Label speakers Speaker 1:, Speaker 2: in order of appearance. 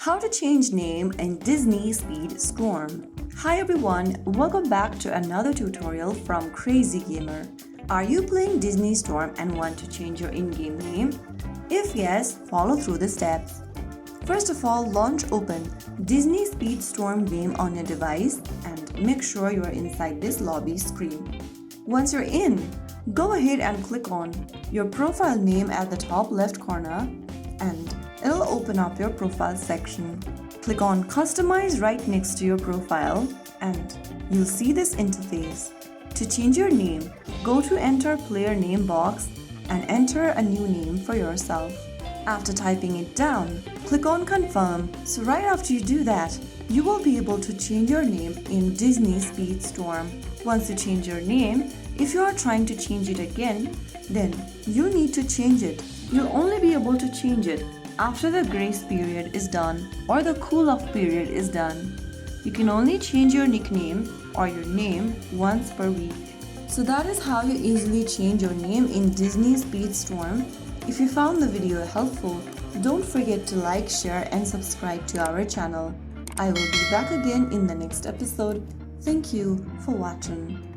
Speaker 1: How to change name in Disney Speedstorm. Hi everyone, welcome back to another tutorial from Crazy Gamer. Are you playing Disney Storm and want to change your in-game name? If yes, follow through the steps. First of all, launch open Disney Speedstorm game on your device and make sure you are inside this lobby screen. Once you're in, go ahead and click on your profile name at the top left corner and it'll open up your profile section. Click on Customize right next to your profile and you'll see this interface. To change your name, go to Enter Player Name box and enter a new name for yourself. After typing it down, click on Confirm. So right after you do that, you will be able to change your name in Disney Speedstorm. Once you change your name, if you are trying to change it again, then you need to change it. You'll only be able to change it after the grace period is done or the cool-off period is done. You can only change your nickname or your name once per week. So that is how you easily change your name in Disney Speedstorm. If you found the video helpful, don't forget to like, share and subscribe to our channel. I will be back again in the next episode. Thank you for watching.